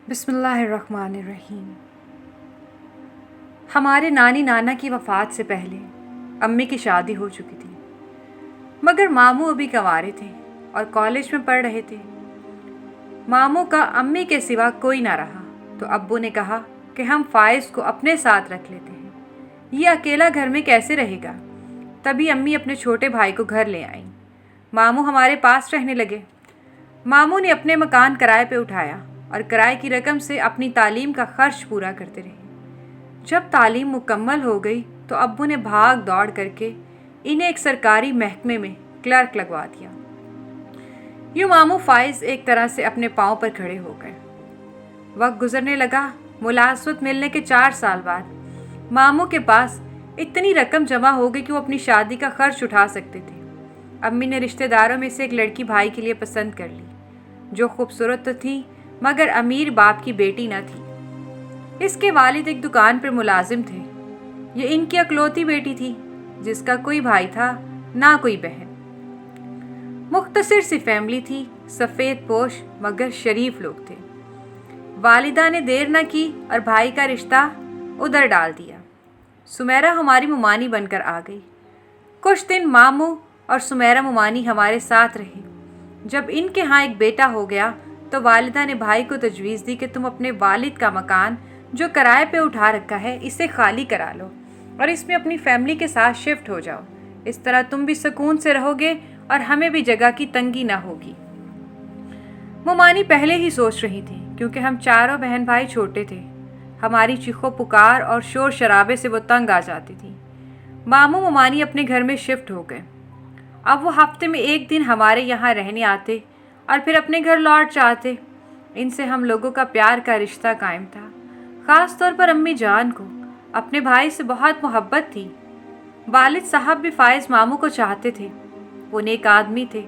بسم اللہ الرحمن الرحیم۔ ہمارے نانی نانا کی وفات سے پہلے امی کی شادی ہو چکی تھی، مگر ماموں ابھی کنوارے تھے اور کالج میں پڑھ رہے تھے۔ ماموں کا امی کے سوا کوئی نہ رہا تو ابو نے کہا کہ ہم فائز کو اپنے ساتھ رکھ لیتے ہیں، یہ اکیلا گھر میں کیسے رہے گا۔ تبھی امی اپنے چھوٹے بھائی کو گھر لے آئیں۔ ماموں ہمارے پاس رہنے لگے۔ ماموں نے اپنے مکان کرائے پہ اٹھایا اور کرائے کی رقم سے اپنی تعلیم کا خرچ پورا کرتے رہے۔ جب تعلیم مکمل ہو گئی تو ابو نے بھاگ دوڑ کر کے انہیں ایک سرکاری محکمے میں کلرک لگوا دیا۔ یوں ماموں فائز ایک طرح سے اپنے پاؤں پر کھڑے ہو گئے۔ وقت گزرنے لگا۔ ملازمت ملنے کے 4 سال بعد ماموں کے پاس اتنی رقم جمع ہو گئی کہ وہ اپنی شادی کا خرچ اٹھا سکتے تھے۔ امی نے رشتہ داروں میں سے ایک لڑکی بھائی کے لیے پسند کر لی، جو خوبصورت تو تھی مگر امیر باپ کی بیٹی نہ تھی۔ اس کے والد ایک دکان پر ملازم تھے۔ یہ ان کی اکلوتی بیٹی تھی جس کا کوئی بھائی تھا نہ کوئی بہن۔ مختصر سی فیملی تھی، سفید پوش مگر شریف لوگ تھے۔ والدہ نے دیر نہ کی اور بھائی کا رشتہ ادھر ڈال دیا۔ سمیرہ ہماری ممانی بن کر آ گئی۔ کچھ دن ماموں اور سمیرہ ممانی ہمارے ساتھ رہے۔ جب ان کے ہاں ایک بیٹا ہو گیا تو والدہ نے بھائی کو تجویز دی کہ تم اپنے والد کا مکان جو کرائے پہ اٹھا رکھا ہے اسے خالی کرا لو اور اس میں اپنی فیملی کے ساتھ شفٹ ہو جاؤ۔ اس طرح تم بھی سکون سے رہو گے اور ہمیں بھی جگہ کی تنگی نہ ہوگی۔ ممانی پہلے ہی سوچ رہی تھی کیونکہ ہم چاروں بہن بھائی چھوٹے تھے۔ ہماری چیخو پکار اور شور شرابے سے وہ تنگ آ جاتی تھی۔ ماموں ممانی اپنے گھر میں شفٹ ہو گئے۔ اب وہ ہفتے میں ایک دن ہمارے یہاں رہنے آتے اور پھر اپنے گھر لوٹ جاتے۔ ان سے ہم لوگوں کا پیار کا رشتہ قائم تھا۔ خاص طور پر امی جان کو اپنے بھائی سے بہت محبت تھی۔ والد صاحب بھی فائز ماموں کو چاہتے تھے۔ وہ نیک آدمی تھے۔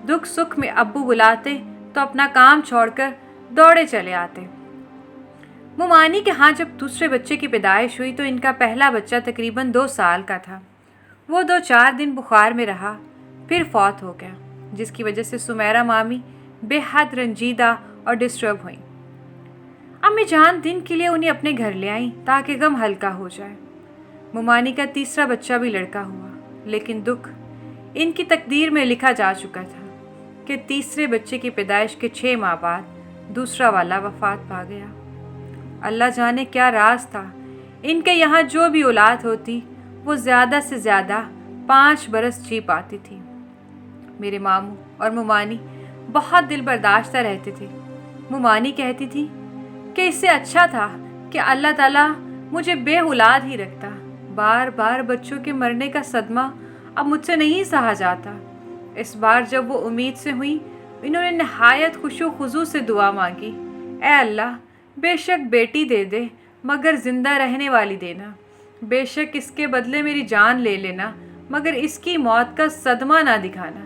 دکھ سکھ میں ابو بلاتے تو اپنا کام چھوڑ کر دوڑے چلے آتے۔ ممانی کے ہاں جب دوسرے بچے کی پیدائش ہوئی تو ان کا پہلا بچہ تقریباً 2 سال کا تھا۔ وہ 2-4 دن بخار میں رہا پھر فوت ہو گیا، جس کی وجہ سے سمیرہ مامی بے حد رنجیدہ اور ڈسٹرب ہوئیں۔ امی جان دن کے لیے انہیں اپنے گھر لے آئیں تاکہ غم ہلکا ہو جائے۔ ممانی کا تیسرا بچہ بھی لڑکا ہوا، لیکن دکھ ان کی تقدیر میں لکھا جا چکا تھا کہ تیسرے بچے کی پیدائش کے 6 ماہ بعد دوسرا والا وفات پا گیا۔ اللہ جانے کیا راز تھا۔ ان کے یہاں جو بھی اولاد ہوتی وہ زیادہ سے زیادہ 5 برس جی پاتی تھی۔ میرے ماموں اور ممانی بہت دل برداشتہ رہتے تھے۔ ممانی کہتی تھی کہ اس سے اچھا تھا کہ اللہ تعالیٰ مجھے بے اولاد ہی رکھتا۔ بار بار بچوں کے مرنے کا صدمہ اب مجھ سے نہیں سہا جاتا۔ اس بار جب وہ امید سے ہوئی، انہوں نے نہایت خشوع و خضوع سے دعا مانگی، اے اللہ بے شک بیٹی دے دے مگر زندہ رہنے والی دینا، بے شک اس کے بدلے میری جان لے لینا مگر اس کی موت کا صدمہ نہ دکھانا۔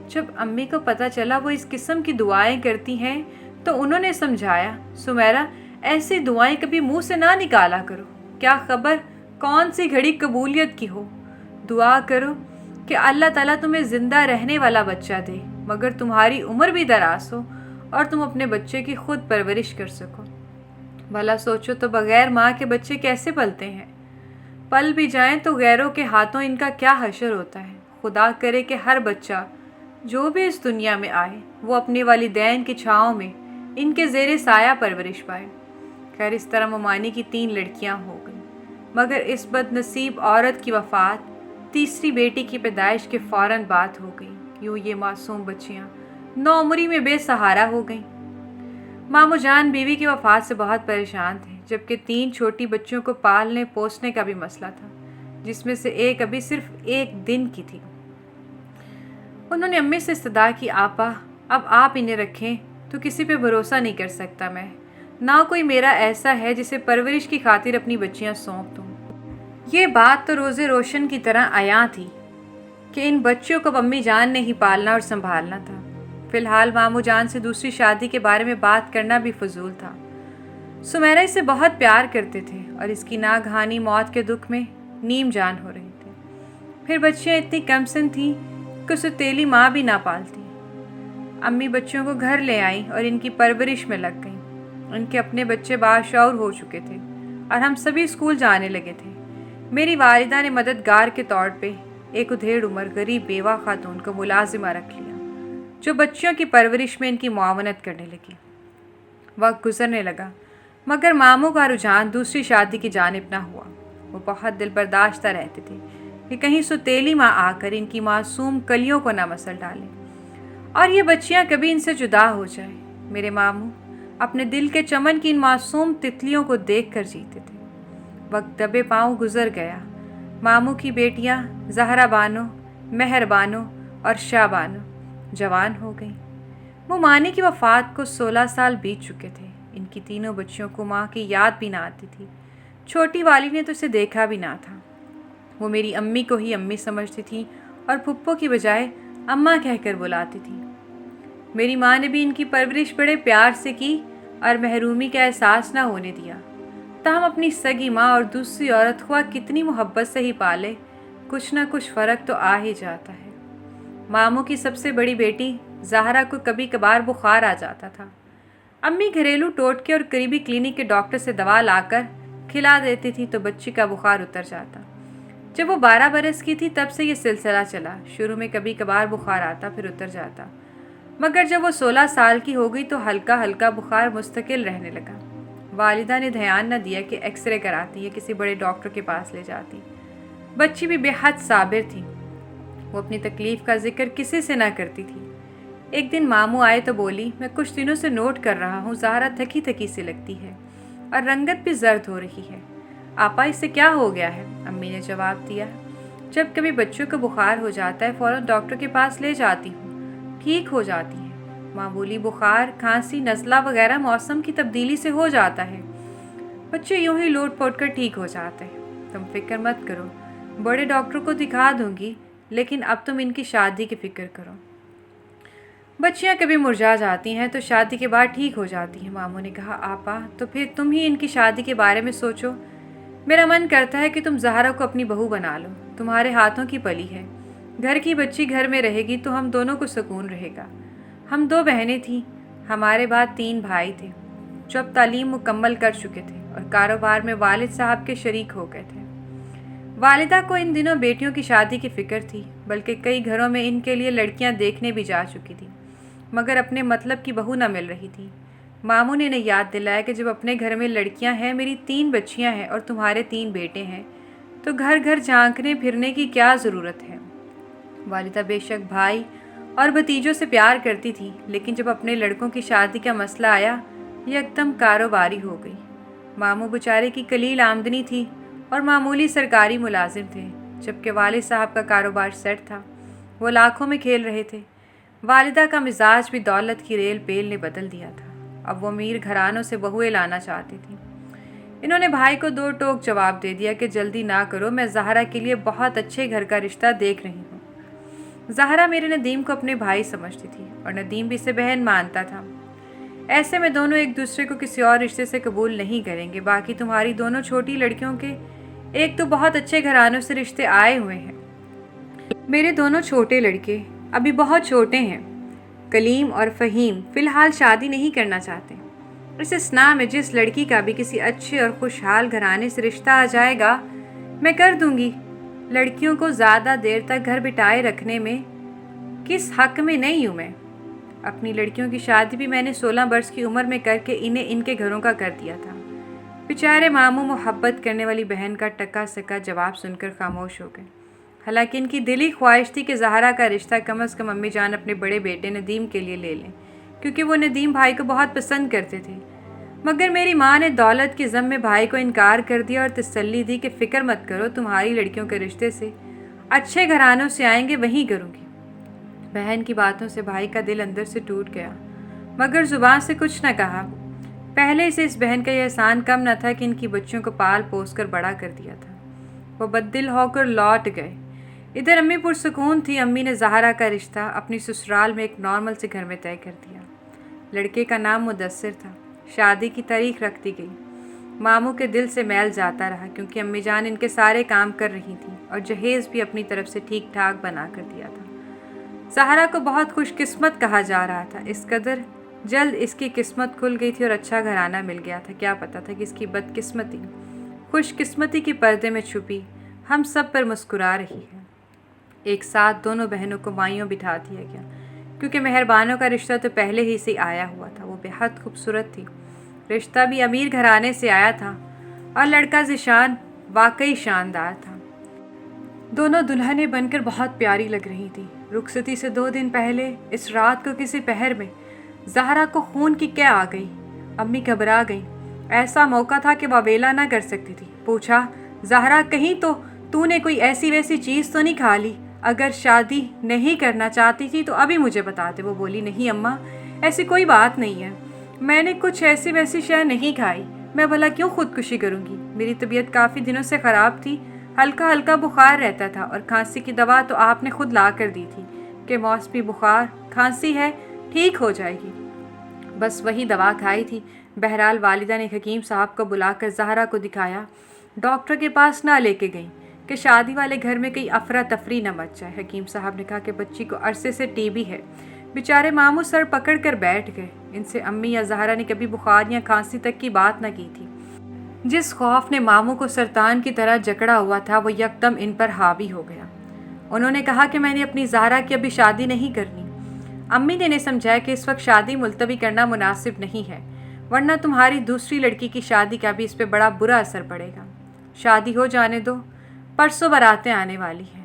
جب امی کو پتہ چلا وہ اس قسم کی دعائیں کرتی ہیں تو انہوں نے سمجھایا، سمیرہ ایسی دعائیں کبھی منہ سے نہ نکالا کرو، کیا خبر کون سی گھڑی قبولیت کی ہو۔ دعا کرو کہ اللہ تعالیٰ تمہیں زندہ رہنے والا بچہ دے مگر تمہاری عمر بھی دراز ہو اور تم اپنے بچے کی خود پرورش کر سکو۔ بھلا سوچو تو بغیر ماں کے بچے کیسے پلتے ہیں؟ پل بھی جائیں تو غیروں کے ہاتھوں ان کا کیا حشر ہوتا ہے۔ خدا کرے کہ ہر بچہ جو بھی اس دنیا میں آئے وہ اپنے والدین کی چھاؤں میں ان کے زیر سایہ پرورش پائے۔ خیر اس طرح ممانی کی 3 لڑکیاں ہو گئیں، مگر اس بد نصیب عورت کی وفات تیسری بیٹی کی پیدائش کے فوراً بعد ہو گئی۔ یوں یہ معصوم بچیاں نوعمری میں بے سہارا ہو گئیں۔ ماموں جان بیوی کی وفات سے بہت پریشان تھے، جبکہ 3 چھوٹی بچیوں کو پالنے پوسنے کا بھی مسئلہ تھا، جس میں سے ایک ابھی صرف 1 دن کی تھی۔ انہوں نے امی سے استدعا کی، آپا اب آپ انہیں رکھیں تو کسی پہ بھروسہ نہیں کر سکتا میں، نہ کوئی میرا ایسا ہے جسے پرورش کی خاطر اپنی بچیاں سونپ دوں۔ یہ بات تو روز روشن کی طرح عیاں تھی کہ ان بچیوں کو امی جان نے ہی پالنا اور سنبھالنا تھا۔ فی الحال ماموں جان سے دوسری شادی کے بارے میں بات کرنا بھی فضول تھا۔ سمیرہ اسے بہت پیار کرتے تھے اور اس کی ناگہانی موت کے دکھ میں نیم جان ہو رہے تھے۔ پھر بچیاں اتنی کم سن تھیں کہ اسے تیلی ماں بھی نہ پالتی۔ امی بچوں کو گھر لے آئیں اور ان کی پرورش میں لگ گئیں۔ ان کے اپنے بچے باشعور ہو چکے تھے اور ہم سبھی اسکول جانے لگے تھے۔ میری والدہ نے مددگار کے طور پہ ایک ادھیڑ عمر غریب بیوہ خاتون کو ملازمہ رکھ لیا جو بچیوں کی پرورش میں ان کی معاونت کرنے لگی۔ وقت گزرنے لگا مگر ماموں کا رجحان دوسری شادی کی جانب نہ ہوا۔ وہ بہت دل برداشتہ رہتے تھے کہ کہیں ستیلی ماں آ کر ان کی معصوم کلیوں کو نہ مسل ڈالے اور یہ بچیاں کبھی ان سے جدا ہو جائیں۔ میرے ماموں اپنے دل کے چمن کی ان معصوم تتلیوں کو دیکھ کر جیتے تھے۔ وقت دبے پاؤں گزر گیا۔ ماموں کی بیٹیاں زہرا بانو، مہر بانو اور شاہ بانو جوان ہو گئیں۔ مومانی کی وفات کو 16 سال بیت چکے تھے۔ ان کی تینوں بچیوں کو ماں کی یاد بھی نہ آتی تھی۔ چھوٹی والی نے تو اسے دیکھا بھی نہ تھا۔ وہ میری امی کو ہی امی سمجھتی تھی اور پھپھو کی بجائے اماں کہہ کر بلاتی تھی۔ میری ماں نے بھی ان کی پرورش بڑے پیار سے کی اور محرومی کا احساس نہ ہونے دیا۔ تاہم اپنی سگی ماں اور دوسری عورت خواہ کتنی محبت سے ہی پالے، کچھ نہ کچھ فرق تو آ ہی جاتا ہے۔ ماموں کی سب سے بڑی بیٹی زہرا کو کبھی کبھار بخار آ جاتا تھا۔ امی گھریلو ٹوٹکے اور قریبی کلینک کے ڈاکٹر سے دوا لا کر کھلا دیتی تھی تو بچی کا بخار اتر جاتا۔ جب وہ 12 برس کی تھی تب سے یہ سلسلہ چلا۔ شروع میں کبھی کبھار بخار آتا پھر اتر جاتا، مگر جب وہ 16 سال کی ہو گئی تو ہلکا ہلکا بخار مستقل رہنے لگا۔ والدہ نے دھیان نہ دیا کہ ایکس رے کراتی یا کسی بڑے ڈاکٹر کے پاس لے جاتی۔ بچی بھی بے حد صابر تھی۔ وہ اپنی تکلیف کا ذکر کسی سے نہ کرتی تھی۔ ایک دن ماموں آئے تو بولی، میں کچھ دنوں سے نوٹ کر رہا ہوں زہرا تھکی تھکی سی لگتی ہے اور رنگت بھی زرد ہو رہی ہے۔ آپا اس سے کیا ہو گیا ہے؟ امی نے جواب دیا، جب کبھی بچوں کو بخار ہو جاتا ہے فوراً ڈاکٹر کے پاس لے جاتی ہوں، ٹھیک ہو جاتی ہے۔ معمولی بخار، کھانسی، نزلہ وغیرہ موسم کی تبدیلی سے ہو جاتا ہے، بچے یوں ہی لوٹ پوٹ کر ٹھیک ہو جاتے ہیں۔ تم فکر مت کرو، بڑے ڈاکٹر کو دکھا دوں گی، لیکن اب تم ان کی شادی کی فکر کرو۔ بچیاں کبھی مرجھا جاتی ہیں تو شادی کے بعد ٹھیک ہو جاتی ہیں۔ ماموں نے کہا، آپا تو پھر تم ہی ان کی شادی کے بارے میں سوچو۔ میرا من کرتا ہے کہ تم زہرا کو اپنی بہو بنا لو، تمہارے ہاتھوں کی پلی ہے، گھر کی بچی گھر میں رہے گی تو ہم دونوں کو سکون رہے گا۔ ہم 2 بہنیں تھیں، ہمارے بعد 3 بھائی تھے جو اب تعلیم مکمل کر چکے تھے اور کاروبار میں والد صاحب کے شریک ہو گئے تھے۔ والدہ کو ان دنوں بیٹیوں کی شادی کی فکر تھی، بلکہ کئی گھروں میں ان کے لیے لڑکیاں دیکھنے بھی جا چکی تھی، مگر اپنے مطلب کی بہو نہ مل رہی تھی۔ ماموں نے انہیں یاد دلایا کہ جب اپنے گھر میں لڑکیاں ہیں، میری 3 بچیاں ہیں اور تمہارے 3 بیٹے ہیں، تو گھر گھر جھانکنے پھرنے کی کیا ضرورت ہے؟ والدہ بے شک بھائی اور بھتیجوں سے پیار کرتی تھی، لیکن جب اپنے لڑکوں کی شادی کا مسئلہ آیا یکدم کاروباری ہو گئی۔ ماموں بیچارے کی قلیل آمدنی تھی اور معمولی سرکاری ملازم تھے، جبکہ والد صاحب کا کاروبار سیٹ تھا، وہ لاکھوں میں کھیل رہے تھے۔ والدہ کا مزاج بھی دولت کی ریل پیل نے بدل دیا تھا، اب وہ امیر گھرانوں سے بہویں لانا چاہتی تھی۔ انہوں نے بھائی کو 2 ٹوک جواب دے دیا کہ جلدی نہ کرو، میں زہرا کے لیے بہت اچھے گھر کا رشتہ دیکھ رہی ہوں۔ زہرا میرے ندیم کو اپنے بھائی سمجھتی تھی اور ندیم بھی اسے بہن مانتا تھا۔ ایسے میں دونوں ایک دوسرے کو کسی اور رشتے سے قبول نہیں کریں گے۔ باقی تمہاری دونوں چھوٹی لڑکیوں کے ایک تو بہت اچھے گھرانوں سے رشتے آئے ہوئے ہیں، میرے دونوں چھوٹے لڑکے ابھی بہت چھوٹے ہیں، کلیم اور فہیم فی الحال شادی نہیں کرنا چاہتے۔ اس اسنا میں جس لڑکی کا بھی کسی اچھے اور خوشحال گھرانے سے رشتہ آ جائے گا میں کر دوں گی۔ لڑکیوں کو زیادہ دیر تک گھر بٹھائے رکھنے میں کس حق میں نہیں ہوں میں۔ اپنی لڑکیوں کی شادی بھی میں نے 16 برس کی عمر میں کر کے انہیں ان کے گھروں کا کر دیا تھا۔ بیچارے ماموں محبت کرنے والی بہن کا ٹکا سکا جواب سن کر خاموش ہو گئے۔ حالانکہ ان کی دلی خواہش تھی کہ زہرا کا رشتہ کم از کم امی جان اپنے بڑے بیٹے ندیم کے لیے لے لیں، کیونکہ وہ ندیم بھائی کو بہت پسند کرتے تھے۔ مگر میری ماں نے دولت کے ضم میں بھائی کو انکار کر دیا اور تسلی دی کہ فکر مت کرو، تمہاری لڑکیوں کے رشتے سے اچھے گھرانوں سے آئیں گے وہیں کروں گی۔ بہن کی باتوں سے بھائی کا دل اندر سے ٹوٹ گیا، مگر زبان سے کچھ نہ کہا۔ پہلے سے اس بہن کا یہ احسان کم نہ تھا کہ ان کی بچیوں کو پال پوس کر بڑا کر دیا تھا۔ وہ بددل ہو کر لوٹ گئے۔ ادھر امی پرسکون تھی۔ امی نے زہرا کا رشتہ اپنی سسرال میں ایک نارمل سے گھر میں طے کر دیا۔ لڑکے کا نام مدثر تھا۔ شادی کی تاریخ رکھ دی گئی۔ ماموں کے دل سے میل جاتا رہا، کیونکہ امی جان ان کے سارے کام کر رہی تھیں اور جہیز بھی اپنی طرف سے ٹھیک ٹھاک بنا کر دیا تھا۔ زہرا کو بہت خوش قسمت کہا جا رہا تھا، اس قدر جلد اس کی قسمت کھل گئی تھی اور اچھا گھرانہ مل گیا تھا۔ کیا پتا تھا کہ اس کی بدقسمتی خوش قسمتی کی پردے میں چھپی ہم سب پر مسکرا رہی ہے۔ ایک ساتھ دونوں بہنوں کو مائیوں بٹھا دیا گیا، کیونکہ مہربانوں کا رشتہ تو پہلے ہی سے آیا ہوا تھا۔ وہ بے حد خوبصورت تھی، رشتہ بھی امیر گھرانے سے آیا تھا اور لڑکا ذیشان واقعی شاندار تھا۔ دونوں دلہنیں بن کر بہت پیاری لگ رہی تھیں۔ رخصتی سے 2 دن پہلے اس رات کو کسی پہر میں زہرا کو خون کی کیا آ گئی۔ امی گھبرا گئیں۔ ایسا موقع تھا کہ وہ ویلا نہ کر سکتی تھی۔ پوچھا، زہرا کہیں تو نے کوئی ایسی ویسی چیز تو نہیں کھا لی؟ اگر شادی نہیں کرنا چاہتی تھی تو ابھی مجھے بتاتے۔ وہ بولی، نہیں اماں، ایسی کوئی بات نہیں ہے، میں نے کچھ ایسی ویسی شے نہیں کھائی، میں بھلا کیوں خودکشی کروں گی؟ میری طبیعت کافی دنوں سے خراب تھی، ہلکا ہلکا بخار رہتا تھا اور کھانسی کی دوا تو آپ نے خود لا کر دی تھی کہ موسمی بخار کھانسی ہے، ٹھیک ہو جائے گی، بس وہی دوا کھائی تھی۔ بہرحال والدہ نے حکیم صاحب کو بلا کر زہرا کو دکھایا، ڈاکٹر کے پاس نہ لے کے گئیں کہ شادی والے گھر میں کئی افراتفری نہ مچ جائے۔ حکیم صاحب نے کہا کہ بچی کو عرصے سے ٹی بی ہے۔ بیچارے ماموں سر پکڑ کر بیٹھ گئے۔ ان سے امی یا زہرا نے کبھی بخار یا کھانسی تک کی بات نہ کی تھی۔ جس خوف نے ماموں کو سرطان کی طرح جکڑا ہوا تھا وہ یکدم ان پر حاوی ہو گیا۔ انہوں نے کہا کہ میں نے اپنی زہرا کی ابھی شادی نہیں کرنی۔ امی نے انہیں سمجھایا کہ اس وقت شادی ملتوی کرنا مناسب نہیں ہے، ورنہ تمہاری دوسری لڑکی کی شادی کا بھی اس پہ بڑا برا اثر پڑے گا۔ شادی ہو جانے دو، پرسوں باراتیں آنے والی ہیں،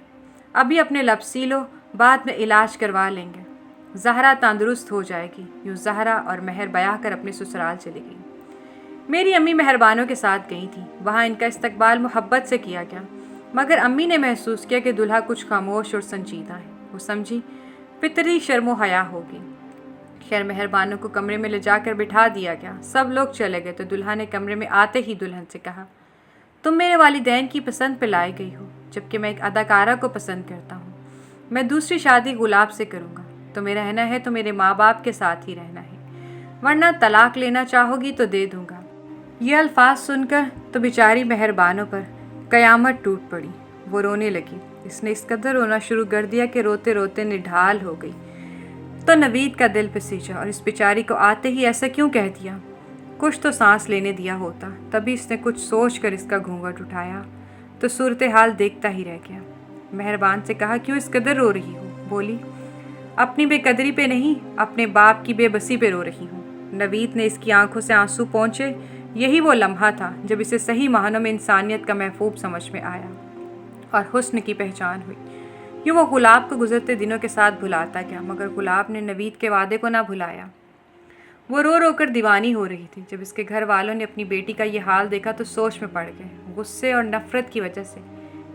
ابھی اپنے لب سی لو، بعد میں علاج کروا لیں گے، زہرا تندرست ہو جائے گی۔ یوں زہرا اور مہر بیاہ کر اپنے سسرال چلی گئی۔ میری امی مہربانوں کے ساتھ گئی تھیں، وہاں ان کا استقبال محبت سے کیا گیا، مگر امی نے محسوس کیا کہ دلہا کچھ خاموش اور سنجیدہ ہے۔ وہ سمجھی فطری شرم و حیا ہوگی۔ خیر مہربانوں کو کمرے میں لے جا کر بٹھا دیا گیا۔ سب لوگ چلے گئے تو دلہا نے کمرے میں آتے ہی دلہن سے کہا، تم میرے والدین کی پسند پہ لائی گئی ہو، جبکہ میں ایک اداکارہ کو پسند کرتا ہوں۔ میں دوسری شادی گلاب سے کروں گا۔ تمہیں رہنا ہے تو میرے ماں باپ کے ساتھ ہی رہنا ہے، ورنہ طلاق لینا چاہو گی تو دے دوں گا۔ یہ الفاظ سن کر تو بیچاری مہربانوں پر قیامت ٹوٹ پڑی۔ وہ رونے لگی۔ اس نے اس قدر رونا شروع کر دیا کہ روتے روتے نڈھال ہو گئی۔ تو نوید کا دل پسیجا اور اس بیچاری کو آتے ہی ایسا کیوں کہہ دیا؟ کچھ تو سانس لینے دیا ہوتا۔ تبھی اس نے کچھ سوچ کر اس کا گھونگھٹ اٹھایا تو صورتحال دیکھتا ہی رہ گیا۔ مہربان سے کہا، کیوں اس قدر رو رہی ہو؟ بولی، اپنی بے قدری پہ نہیں، اپنے باپ کی بے بسی پہ رو رہی ہوں۔ نوید نے اس کی آنکھوں سے آنسو پونچھے۔ یہی وہ لمحہ تھا جب اسے صحیح معنوں میں انسانیت کا محبوب سمجھ میں آیا اور حسن کی پہچان ہوئی۔ یوں وہ گلاب کو گزرتے دنوں کے ساتھ بھلاتا گیا، مگر گلاب نے نوید کے وعدے کو نہ بھلایا۔ وہ رو رو کر دیوانی ہو رہی تھی۔ جب اس کے گھر والوں نے اپنی بیٹی کا یہ حال دیکھا تو سوچ میں پڑ گئے۔ غصے اور نفرت کی وجہ سے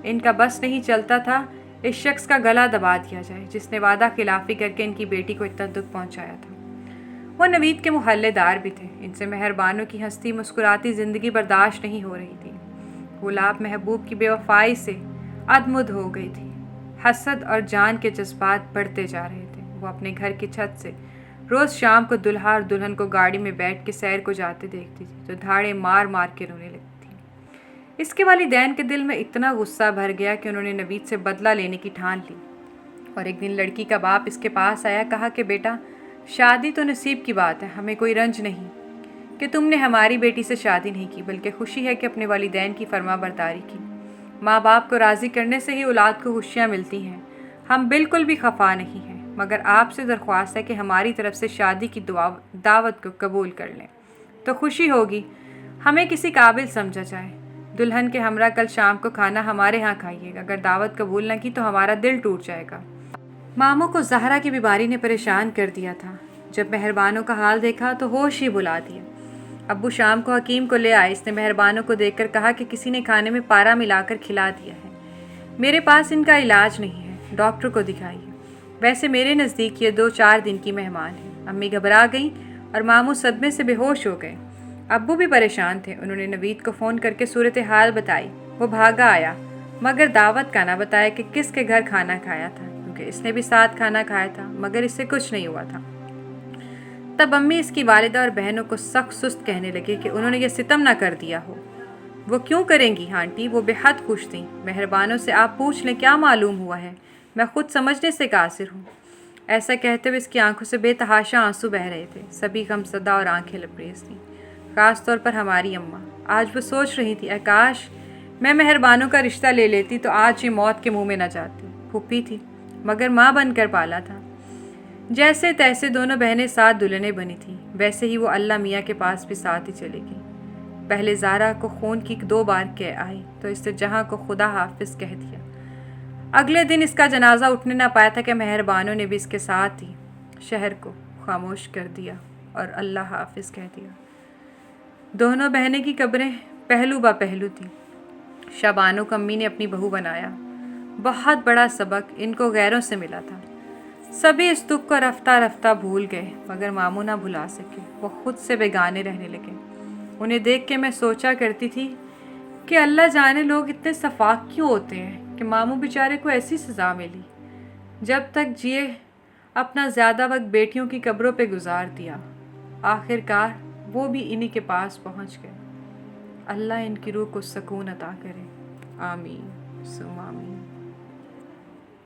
ان کا بس نہیں چلتا تھا اس شخص کا گلا دبا دیا جائے جس نے وعدہ خلافی کر کے ان کی بیٹی کو اتنا دکھ پہنچایا تھا۔ وہ نوید کے محلے دار بھی تھے۔ ان سے مہربانوں کی ہنستی مسکراتی زندگی برداشت نہیں ہو رہی تھی۔ گلاب محبوب کی بے وفائی سے ادمد ہو گئی تھی۔ حسد اور جان کے جذبات بڑھتے جا رہے تھے۔ وہ اپنے گھر کی چھت سے روز شام کو دلہا اور دلہن کو گاڑی میں بیٹھ کے سیر کو جاتے دیکھتی تھی تو دھاڑے مار مار کے رونے لگتی تھی۔ اس کے والدین کے دل میں اتنا غصہ بھر گیا کہ انہوں نے نوید سے بدلہ لینے کی ٹھان لی اور ایک دن لڑکی کا باپ اس کے پاس آیا۔ کہا کہ بیٹا، شادی تو نصیب کی بات ہے، ہمیں کوئی رنج نہیں کہ تم نے ہماری بیٹی سے شادی نہیں کی، بلکہ خوشی ہے کہ اپنے والدین کی فرما برداری کی۔ ماں باپ کو راضی کرنے سے ہی اولاد کو خوشیاں ملتی ہیں۔ ہم بالکل بھی خفا نہیں ہیں، مگر آپ سے درخواست ہے کہ ہماری طرف سے شادی کی دعوت کو قبول کر لیں تو خوشی ہوگی، ہمیں کسی قابل سمجھا جائے۔ دلہن کے ہمراہ کل شام کو کھانا ہمارے ہاں کھائیے گا، اگر دعوت قبول نہ کی تو ہمارا دل ٹوٹ جائے گا۔ ماموں کو زہرا کی بیماری نے پریشان کر دیا تھا۔ جب مہربانوں کا حال دیکھا تو ہوش ہی بلا دیا۔ ابو شام کو حکیم کو لے آئے۔ اس نے مہربانوں کو دیکھ کر کہا کہ کسی نے کھانے میں پارا ملا کر کھلا دیا ہے، میرے پاس ان کا علاج نہیں ہے، ڈاکٹر کو دکھائیے۔ ویسے میرے نزدیک یہ 2-4 دن کی مہمان ہے۔ امی گھبرا گئیں اور ماموں صدمے سے بے ہوش ہو گئے۔ ابو بھی پریشان تھے۔ انہوں نے نوید کو فون کر کے صورتحال بتائی۔ وہ بھاگا آیا، مگر دعوت کا نہ بتایا کہ کس کے گھر کھانا کھایا تھا، کیونکہ اس نے بھی ساتھ کھانا کھایا تھا، مگر اس سے کچھ نہیں ہوا تھا۔ تب امی اس کی والدہ اور بہنوں کو سخت سست کہنے لگے کہ انہوں نے یہ ستم نہ کر دیا ہو۔ وہ کیوں کریں گی آنٹی، وہ بے حد خوش تھیں۔ مہربانوں سے آپ پوچھ لیں کیا معلوم ہوا ہے، میں خود سمجھنے سے قاصر ہوں۔ ایسا کہتے ہوئے اس کی آنکھوں سے بے تحاشا آنسو بہہ رہے تھے۔ سبھی غمزدہ اور آنکھیں لبریز تھیں، خاص طور پر ہماری اماں۔ آج وہ سوچ رہی تھی، اے کاش میں مہربانوں کا رشتہ لے لیتی تو آج یہ موت کے منہ میں نہ جاتی۔ پھوپھی تھی مگر ماں بن کر پالا تھا۔ جیسے تیسے دونوں بہنیں ساتھ دلہنیں بنی تھیں، ویسے ہی وہ اللہ میاں کے پاس بھی ساتھ ہی چلے گی۔ پہلے زارا کو خون کی 2 بار کہہ آئی تو اس سے جہاں کو خدا حافظ کہہ دیا۔ اگلے دن اس کا جنازہ اٹھنے نہ پایا تھا کہ مہربانوں نے بھی اس کے ساتھ ہی شہر کو خاموش کر دیا اور اللہ حافظ کہہ دیا۔ دونوں بہنیں کی قبریں پہلو با پہلو تھیں۔ شبانو کو امی نے اپنی بہو بنایا۔ بہت بڑا سبق ان کو غیروں سے ملا تھا۔ سبھی اس دکھ کو رفتہ رفتہ بھول گئے مگر ماموں نہ بھلا سکے۔ وہ خود سے بیگانے رہنے لگے۔ انہیں دیکھ کے میں سوچا کرتی تھی کہ اللہ جانے لوگ اتنے صفاق کیوں ہوتے ہیں کہ ماموں بیچارے کو ایسی سزا ملی۔ جب تک جیے اپنا زیادہ وقت بیٹیوں کی قبروں پہ گزار دیا، آخر کار وہ بھی انہی کے پاس پہنچ گئے۔ اللہ ان کی روح کو سکون عطا کرے، آمین ثم آمین۔